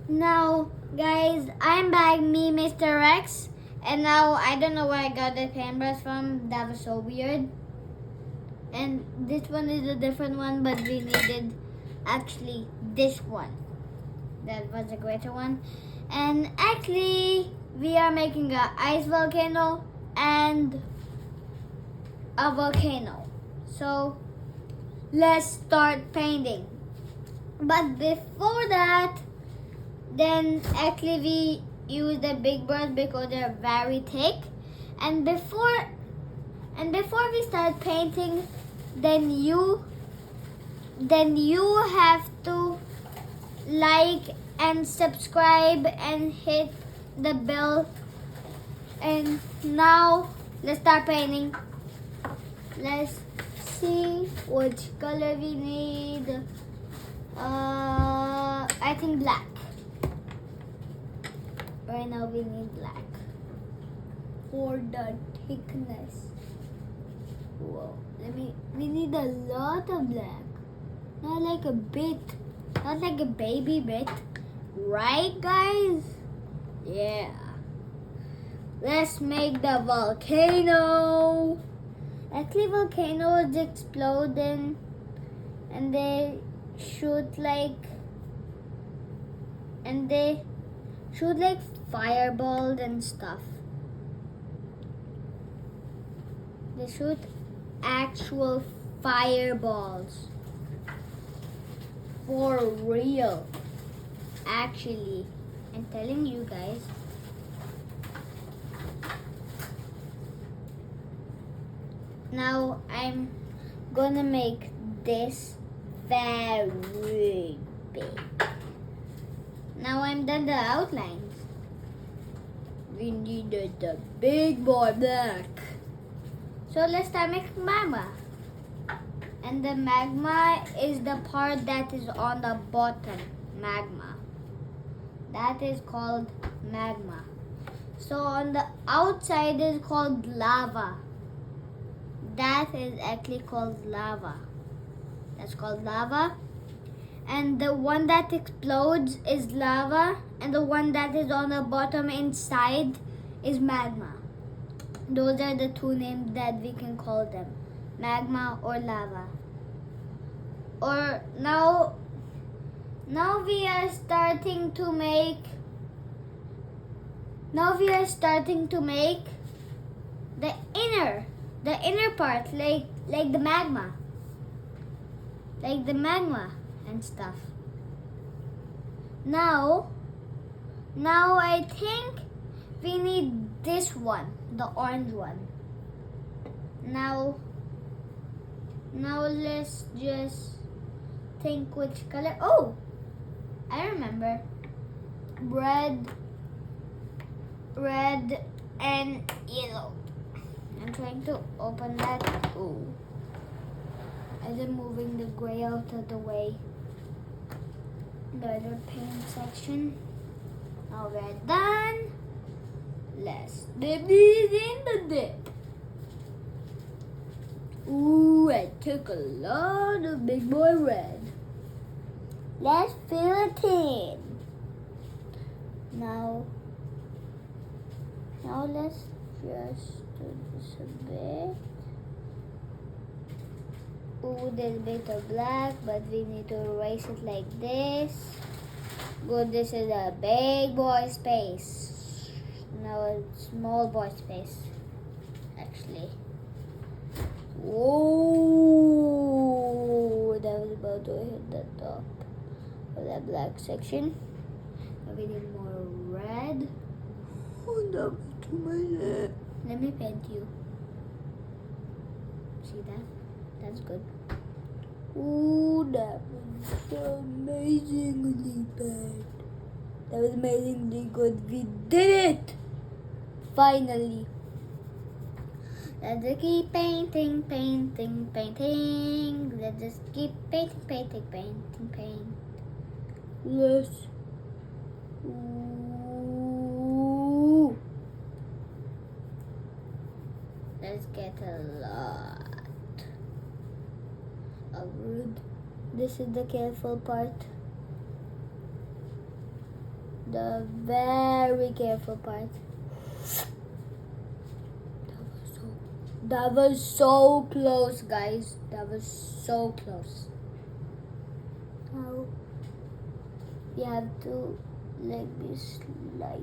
Now, guys, I'm back, me, Mr. Rex. And now, I don't know where I got the paintbrush from. That was so weird. And this one is a different one, but we needed actually this one. That was a greater one. And actually, we are making a ice volcano and a volcano. So, let's start painting. But before that, then actually we use the big brush because they're very thick. And before we start painting, then you have to like and subscribe and hit the bell. And now let's start painting. Let's see which color we need. I think black. Right now we need black for the thickness. Whoa, we need a lot of black. Not like a bit. Not like a baby bit. Right, guys? Yeah. Let's make the volcano. Actually, volcanoes explode and they shoot like fireballs and stuff. They shoot actual fireballs. For real. Actually, I'm telling you guys. Now I'm gonna make this very big. Now I'm done the outlines. We needed the big boy black. So let's start making magma. And the magma is the part that is on the bottom. Magma. That is called magma. So on the outside is called lava. That is actually called lava. That's called lava. And the one that explodes is lava. And the one that is on the bottom inside is magma. Those are the two names that we can call them. Magma or lava. Or now we are starting to make the inner part, like the magma. Like the magma and stuff. Now I think we need this one, the orange one. Now let's just think which color. Oh, I remember. Red and yellow. I'm trying to open that. Oh, as I'm moving the gray out of the way. The other paint section. Now we're done. Let's dip these in the dip. Ooh, I took a lot of big boy red. Let's fill it in. Now let's just do this a bit. Ooh, there's a bit of black, but we need to erase it like this. Good, this is a big boy space. Now a small boy space, actually. Whoa, that was about to hit the top of that black section. Now we need more red. Oh, that was too much. Let me paint you. See that? That's good. Ooh, that was so amazingly bad. That was amazingly good. We did it! Finally. Let's just keep painting. Let's just keep painting. Yes. Ooh. Let's get a lot of wood. This is the careful part. the very careful part. That was so close, guys. That was so close. Now we have to like this light.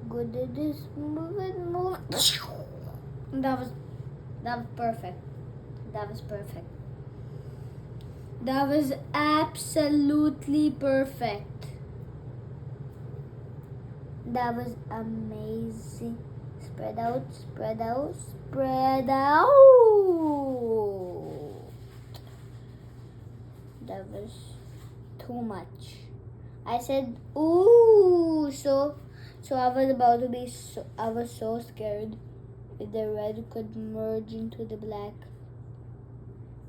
Good at this. Move it, move. That was perfect. That was perfect. That was absolutely perfect. That was amazing. Spread out, spread out, spread out. That was too much. I said, ooh, so I was about to be, I was so scared if the red could merge into the black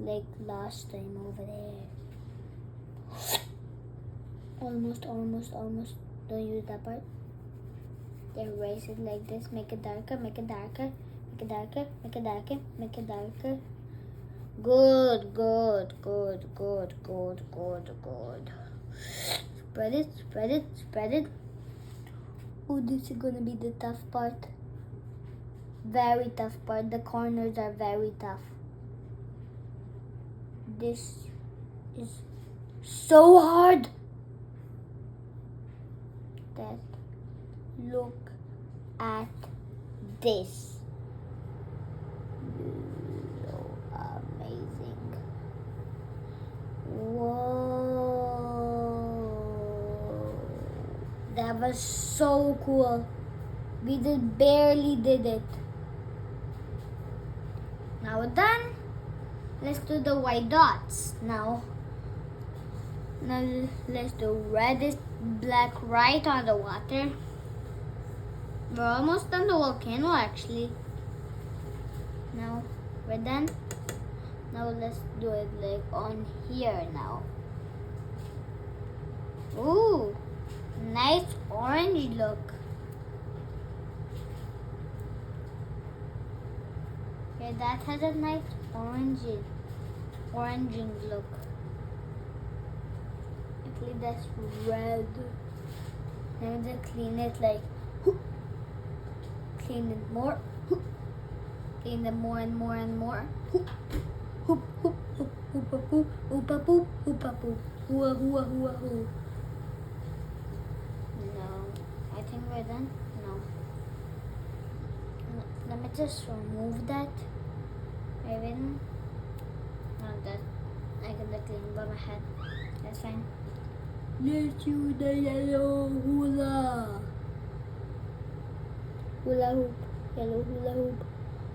like last time over there. Almost. Don't use that part. Erase it like this. Make it darker, make it darker, make it darker, make it darker, make it darker. Good. Spread it. Oh, this is gonna be the tough part. Very tough part. The corners are very tough. This is so hard. That look at this. So amazing. Whoa. That was so cool. We barely did it. Now we're done. Let's do the white dots. Now let's do reddish black right on the water. We're almost done the volcano actually. Now we're done. Now let's do it like on here now. Ooh, nice orange look. Okay, that has a nice oranging look. Actually, that's red. Now just clean it like, clean it more, clean it more and more and more. Hoop, hoop, hoop, hoop, hoop, hoop, hoop, hoop, hoop, hoop, hoo, hoo, hoo, hoo. No, I think we're done. No. Let me just remove that. Even not that I can clean by my head. That's fine. Let's use the yellow hula. Hula hoop. Yellow hula hoop.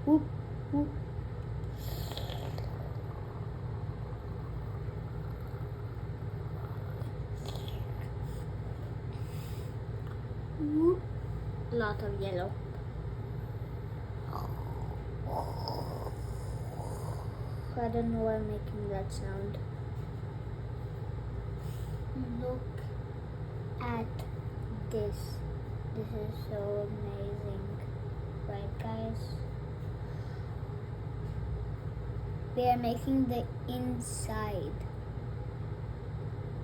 Hoop, hoop. Whoop. Lot of yellow. I don't know why I'm making that sound. Look at this. This is so amazing. Right, guys? We are making the inside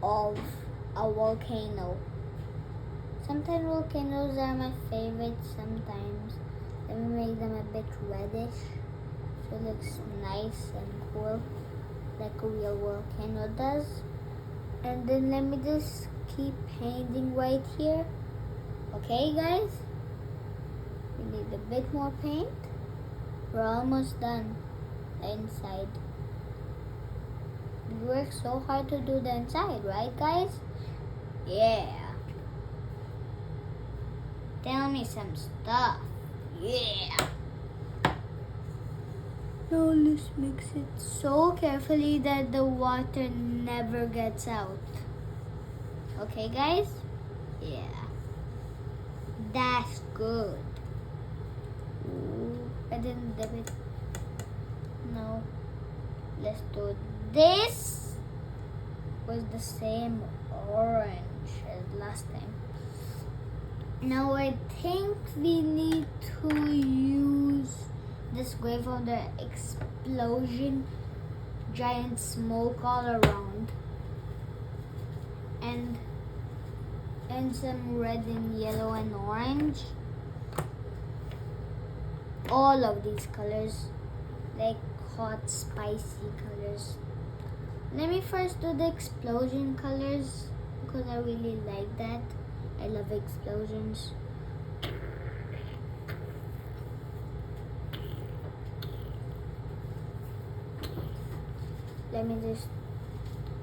of a volcano. Sometimes volcanoes are my favorite. Sometimes let me make them a bit reddish so it looks nice and cool like a real volcano does. And then let me just keep painting right here. Okay, guys? We need a bit more paint. We're almost done the inside. We worked so hard to do the inside, right, guys? Yeah. Tell me some stuff. Yeah. Now let's mix it so carefully that the water never gets out. Okay, guys? Yeah. That's good. Ooh, I didn't dip it. No. Let's do this with the same orange as last time. Now I think we need to use this gray from the explosion, giant smoke all around, and and some red and yellow and orange. All of these colors, like hot, spicy colors. Let me first do the explosion colors because I really like that. I love explosions.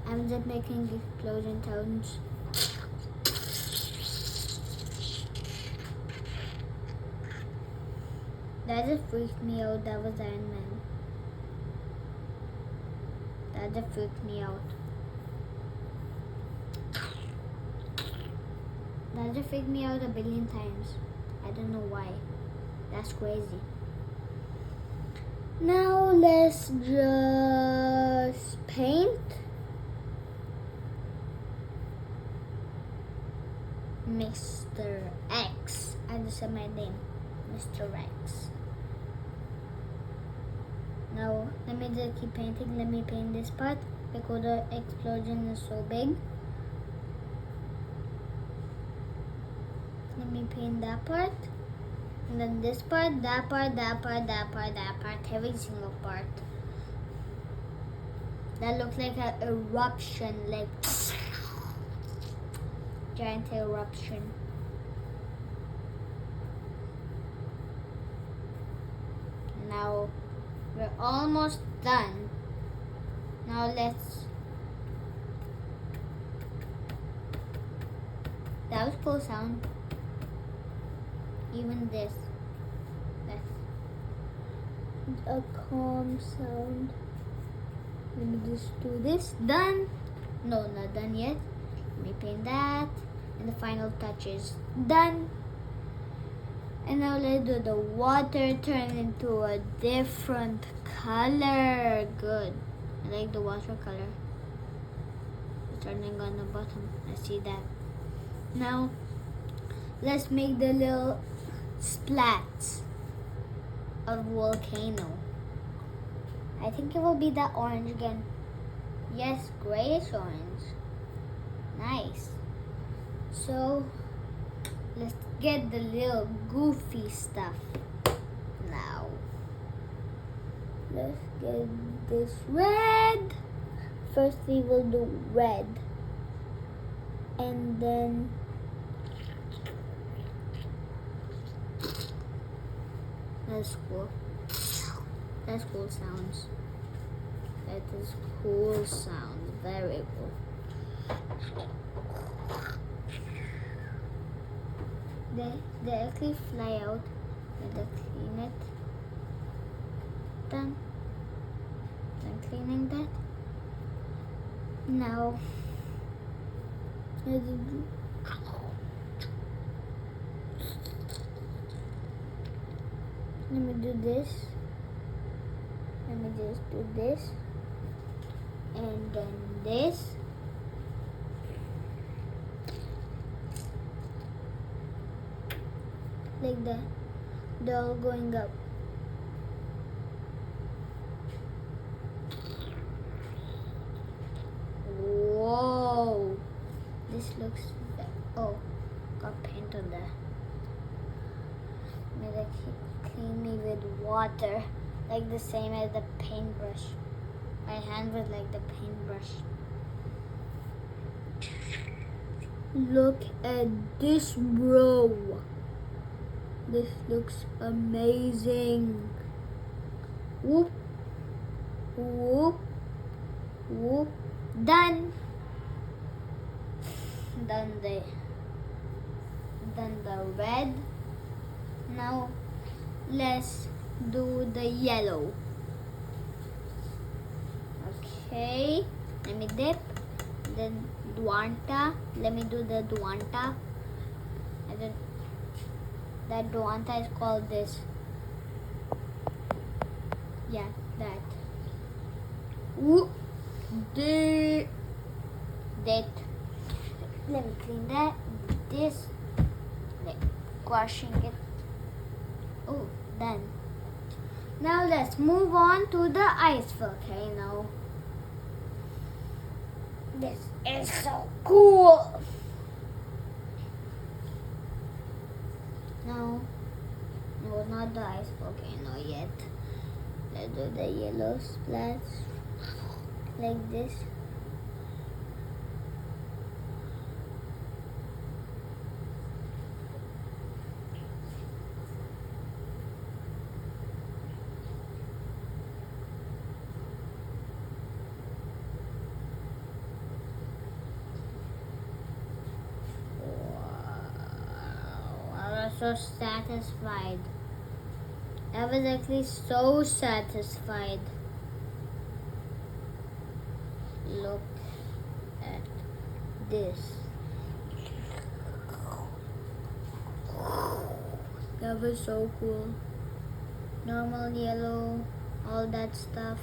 I'm just making explosion sounds. That just freaked me out. That was Iron Man. That just freaked me out. That just freaked me out a billion times. I don't know why. That's crazy. Now let's just paint. Mr. X. I just said my name. Mr. X. Now let me just keep painting. Let me paint this part because the explosion is so big. Let me paint that part. And then this part, that part, that part, that part, that part, every single part. That looks like an eruption, like giant eruption. Now we're almost done. Now let's. That was cool sound. Even this. That's a calm sound. Let me just do this. Done. No, not done yet. Let me paint that. And the final touches. Done. And now let's do the water turn into a different color. Good. I like the water color. It's turning on the bottom. I see that. Now let's make the little splats of volcano. I think it will be that orange again. Yes, grayish orange. Nice. So let's get the little goofy stuff now. Let's get this red. First we will do red. And then that's cool. That's cool sounds. That is cool sounds. Very cool. They actually fly out. Let us clean it. Done. I'm cleaning that. Now let me do this. Let me just do this. And then this. Like that. They're all going up. Whoa. This looks... Oh, got paint on there. Maybe clean me with water, like the same as the paintbrush. My hand was like the paintbrush. Look at this, bro. This looks amazing. Whoop, whoop, whoop. Done. Done the red. Now let's do the yellow. Okay, let me dip. Then Duanta. Let me do the Duanta. And then that Duanta is called this. Yeah, that. Whoop. That. Let me clean that. This. Like washing it. Oh, done. Now let's move on to the ice volcano. This is so cool. not the ice volcano yet. Let's do the yellow splash like this. So satisfied. I was actually so satisfied. Look at this. That was so cool. Normal yellow, all that stuff.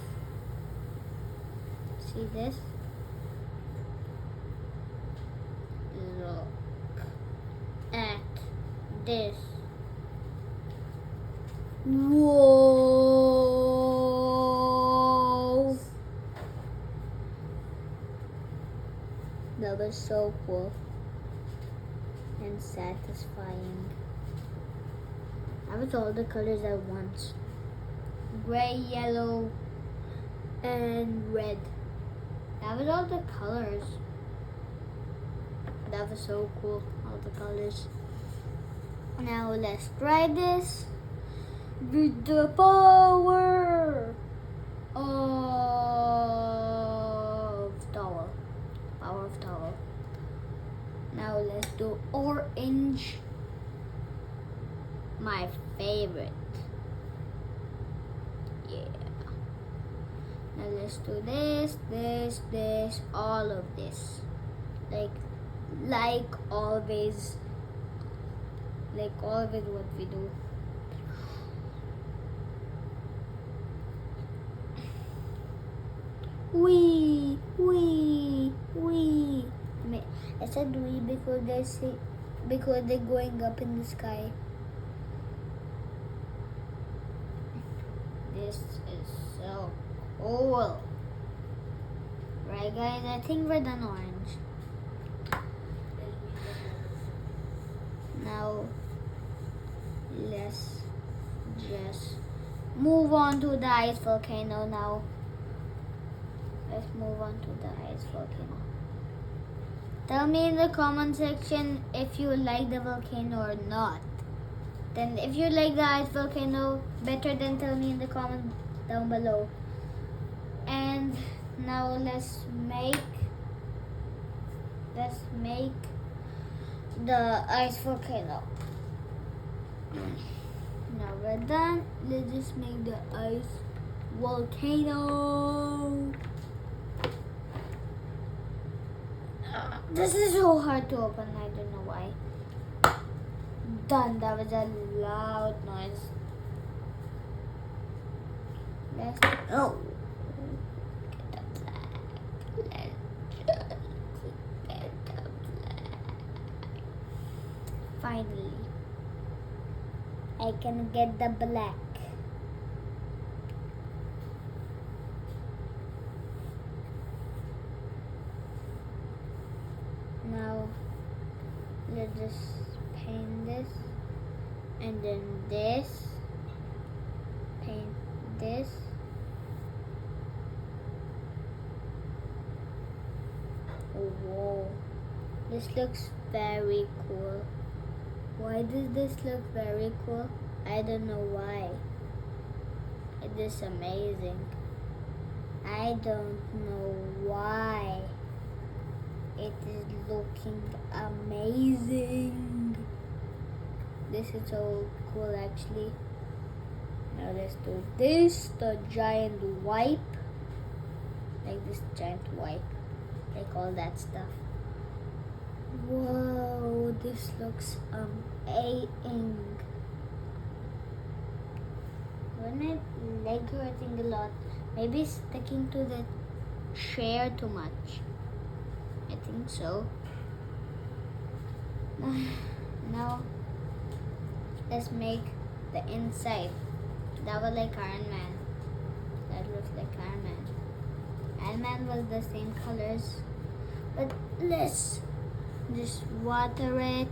See this? Look at this. Whoa! That was so cool and satisfying. I was all the colors at once. Gray, yellow, and red. That was all the colors. That was so cool, all the colors. Now let's try this with the power of towel. Power of towel. Now let's do orange. My favorite. Yeah. Now let's do this, all of this. Like always. Like always what we do. Wee. I said wee because they're going up in the sky. This is so cool. Right guys, I think we're done orange. Now let's just move on to the ice volcano now. Let's move on to the ice volcano. Tell me in the comment section if you like the volcano or not. Then if you like the ice volcano better, then tell me in the comment down below. And now let's make the ice volcano. Now we're done. Let's just make the ice volcano. This is so hard to open. I don't know why. Done. That was a loud noise. Let's get the flag. Let's just get the flag. Finally, I can get the black. Now let's just paint this, and then this, paint this. Oh, whoa, this looks very cool. Why does this look very cool? I don't know why. It is amazing. I don't know why. It is looking amazing. This is so cool actually. Now let's do this, the giant wipe. Like this giant wipe. Like all that stuff. Whoa, this looks amazing. When my leg hurting a lot, maybe sticking to the chair too much. I think so. Now let's make the inside. That was like Iron Man. That looks like Iron Man. Iron Man was the same colors, but let's just water it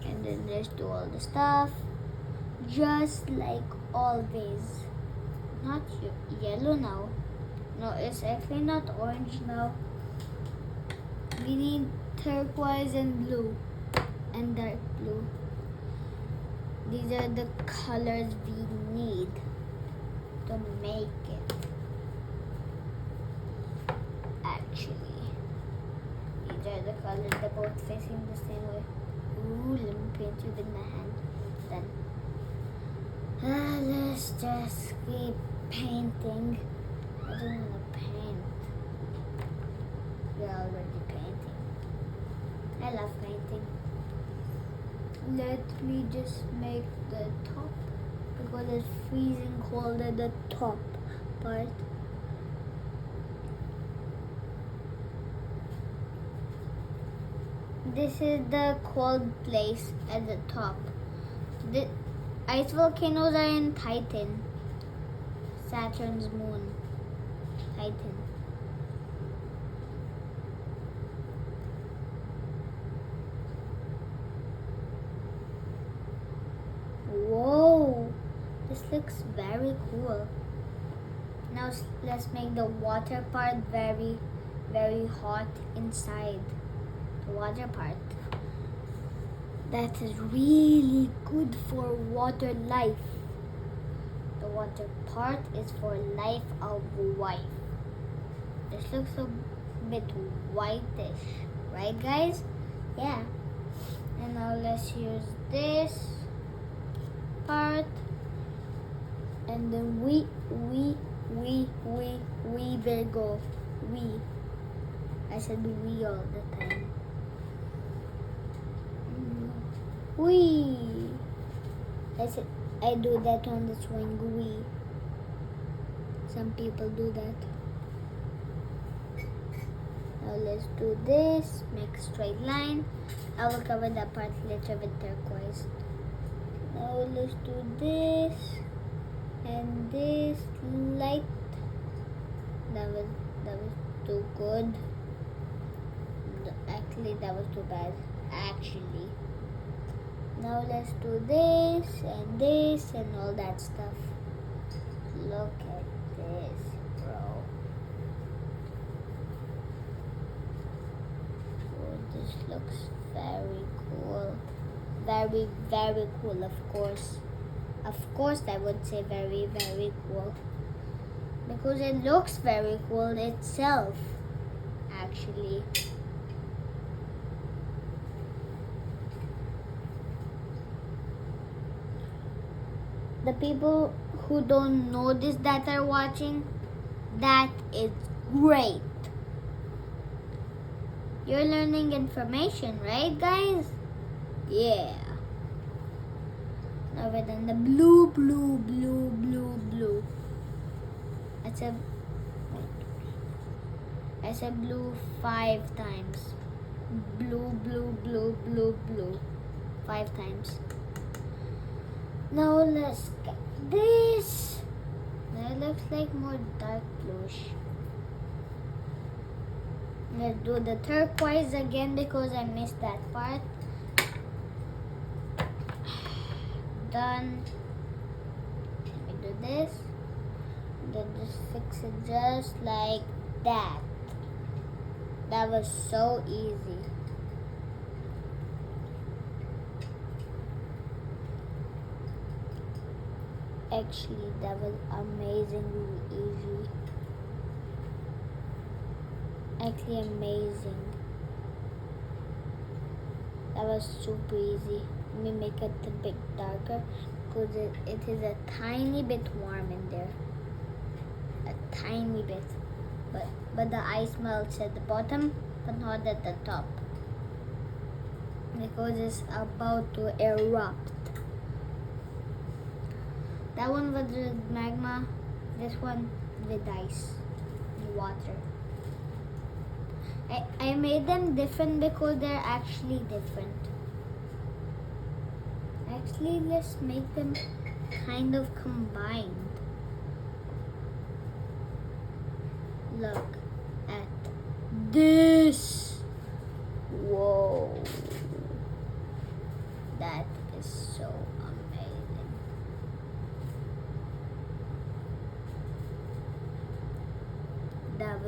and then just do all the stuff. just like always. Not yellow now. No, it's actually not orange now. We need turquoise and blue and dark blue. These are the colors we need to make it. Actually, these are the colors. They're both facing the same way. Ooh, let me paint you with my hand. Then let's just keep painting. I don't want to paint. We're already painting. I love painting. Let me just make the top because it's freezing cold at the top part. This is the cold place at the top. The ice volcanoes are in Titan, Saturn's moon. Titan. Whoa, this looks very cool. Now let's make the water part very, very hot inside. The water part. That is really good for water life. The water part is for life of life. This looks a bit whitish, right guys? Yeah. And now let's use this part. And then we will go. I said we all the time. I do that on the swing. Some people do that. Now let's do this. Make a straight line. I will cover that part later with turquoise. Now let's do this and this light. That was too good. Actually, that was too bad. Actually. Now let's do this and all that stuff. Look at this, bro. Oh, this looks very cool. Very, very cool, of course. Of course, I would say very, very cool. Because it looks very cool itself, actually. The people who don't know this that are watching, that is great. You're learning information, right guys? Yeah. Now we're done the blue. I said blue 5 times. Blue. 5 times. Now let's get this. That looks like more dark bluish. Let's do the turquoise again because I missed that part. Done. Let me do this. Then just fix it just like that. That was so easy. Actually, that was amazingly easy. Actually, amazing. That was super easy. Let me make it a bit darker because it is a tiny bit warm in there. A tiny bit. But the ice melts at the bottom, but not at the top. Because it's about to erupt. That one was with magma, this one with ice and water. I made them different because they're actually different. Actually, let's make them kind of combined. Look at this. Whoa. That is so amazing.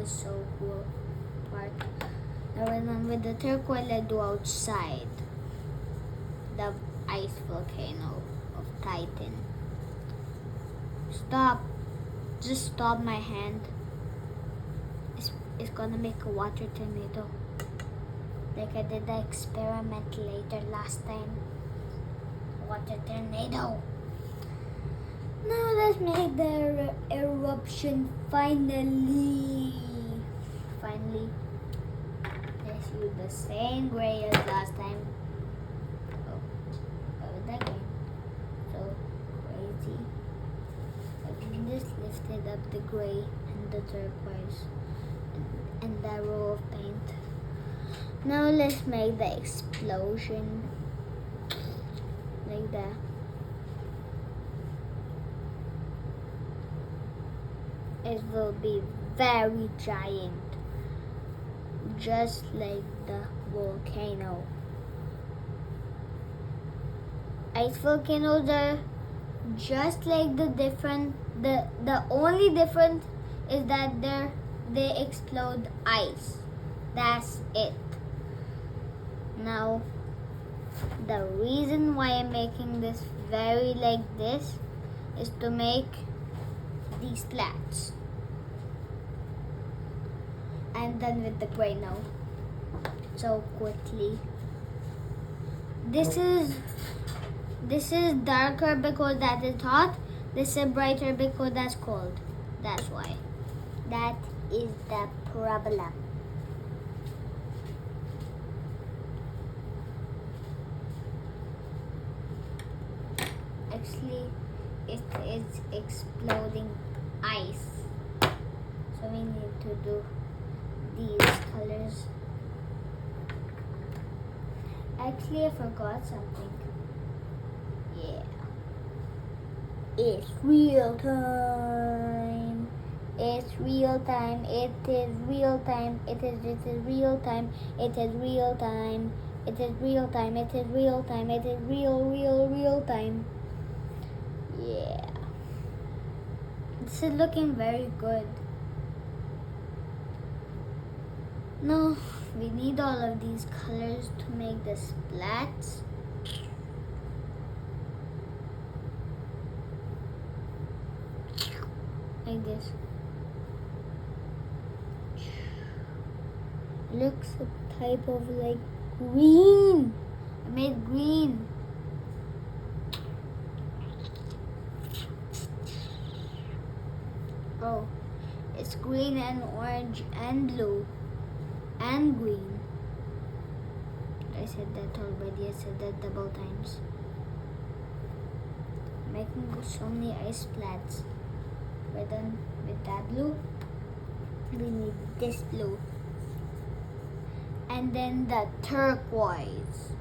is so cool part. Now remember the turquoise I do outside. The ice volcano of Titan. Stop. Just stop my hand. It's gonna make a water tornado. Like I did the experiment later last time. Water tornado. Now let's make the eruption finally. Let's use the same gray as last time. Oh, what was that game? So crazy. I just lifted up the gray and the turquoise and that row of paint. Now let's make the explosion like that. It will be very giant, just like the volcano. Ice volcanoes are just like the only difference is that they explode ice. That's it. Now, the reason why I'm making this very like this is to make these plants. I'm done with the gray now. So quickly. This is darker because that is hot. This is brighter because that's cold. That's why. That is the problem. Actually, it is exploding ice. So we need to do these colors. Actually, I forgot something. Yeah. It's real time. It's real time. It is real time. It is real time. It is real time. It is real time. It is real time. It is real time. Yeah. This is looking very good. Now, we need all of these colors to make the splats. Like this. Looks a type of like green. I made green. Oh, it's green and orange and blue and green. I said that already. I said that double times. Making so many ice splats. We're done with that blue. We need this blue. And then the turquoise.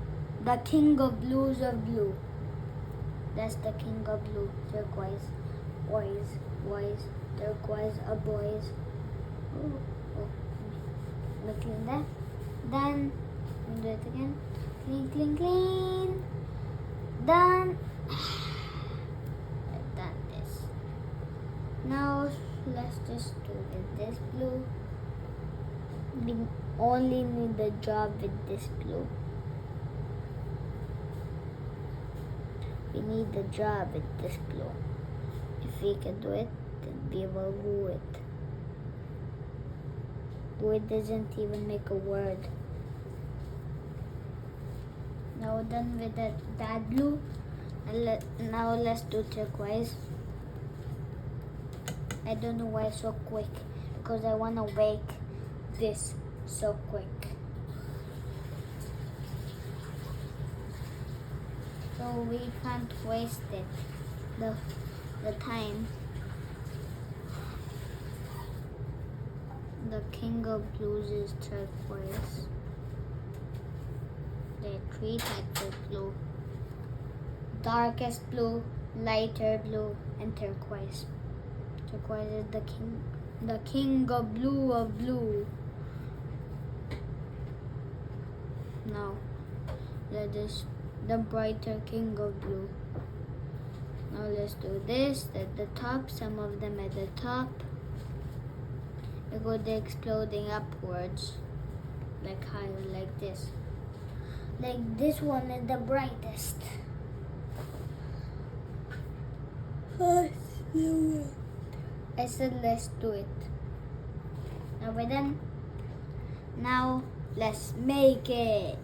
The king of blues of blue. That's the king of blue. Turquoise. Boys. Turquoise are boys. Oh. Clean that. Then we do it again. Clean. Done. I've done this. Now let's just do with this blue. We only need the job with this blue. We need the job with this blue. If we can do it, then we will do it. It doesn't even make a word. Now we're done with that blue. And now let's do turquoise. I don't know why it's so quick. Because I want to make this so quick. So we can't waste it. The time. The king of blues is turquoise. There are 3 types of blue. Darkest blue, lighter blue, and turquoise. Turquoise is the king of blue. Now, that is the brighter king of blue. Now let's do this at the top, some of them at the top. we go the exploding upwards, like higher, like this. Like this one is the brightest. I said let's do it. Now we're done. Now let's make it.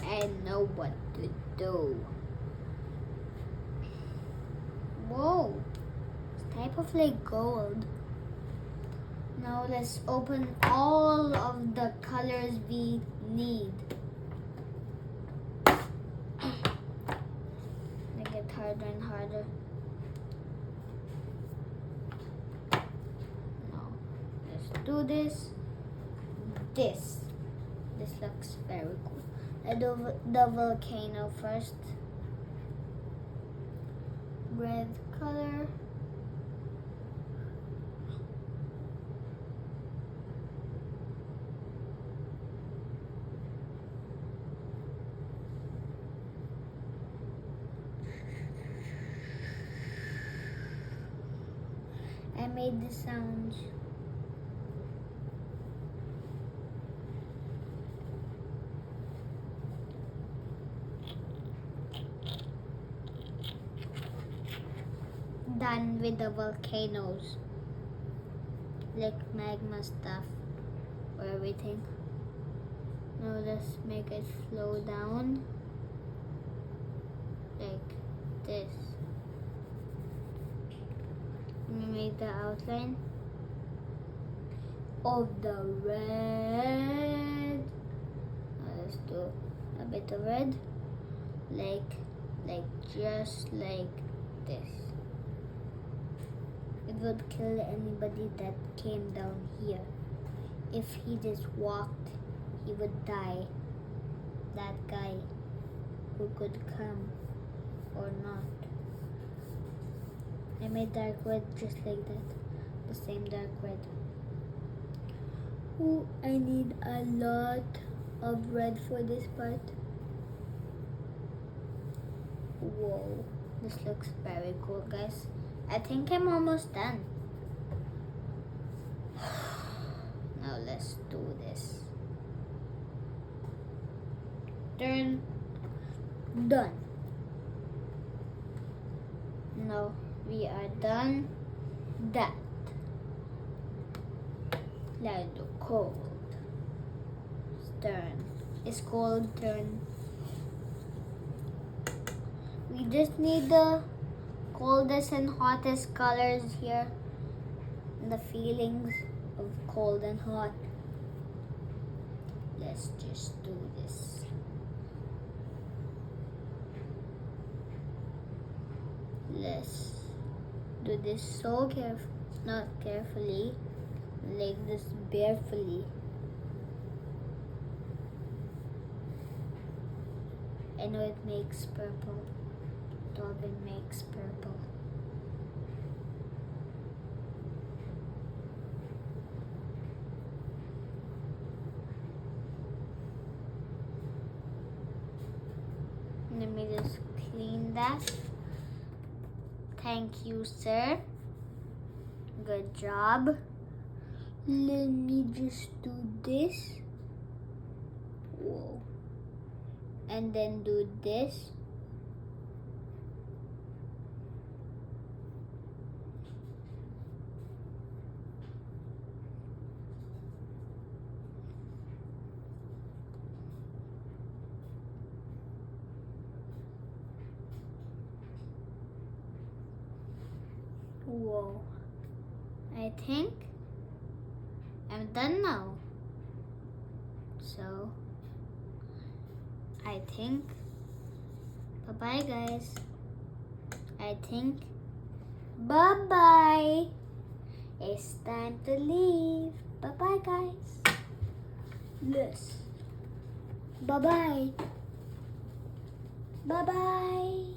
I know what to do. Whoa, it's type of like gold. Now let's open all of the colors we need. Make it harder and harder. Now let's do this. This looks very cool. I do the volcano first. Red color. I made the sounds. Done with the volcanoes, like magma stuff or everything. Now let's make it flow down like this. We make the outline of the red. Now let's do a bit of red, like just like this. It would kill anybody that came down here. If he just walked, he would die. That guy who could come or not. I made dark red just like that. The same dark red. Oh, I need a lot of red for this part. Whoa, this looks very cool, guys. I think I'm almost done. Now let's do this. Turn. Done. Now we are done that. Let's do cold. Turn. It's cold turn. We just need the coldest and hottest colors here. The feelings of cold and hot. Let's just do this. Let's do this so not carefully, like this barefully. I know it makes purple. Dolphin makes purple. Let me just clean that. Thank you, sir. Good job. Let me just do this. Whoa. And then do this. Whoa. I think I'm done now. So I think bye-bye, guys. I think bye-bye. It's time to leave. Bye-bye, guys. Yes. Bye-bye. Bye-bye.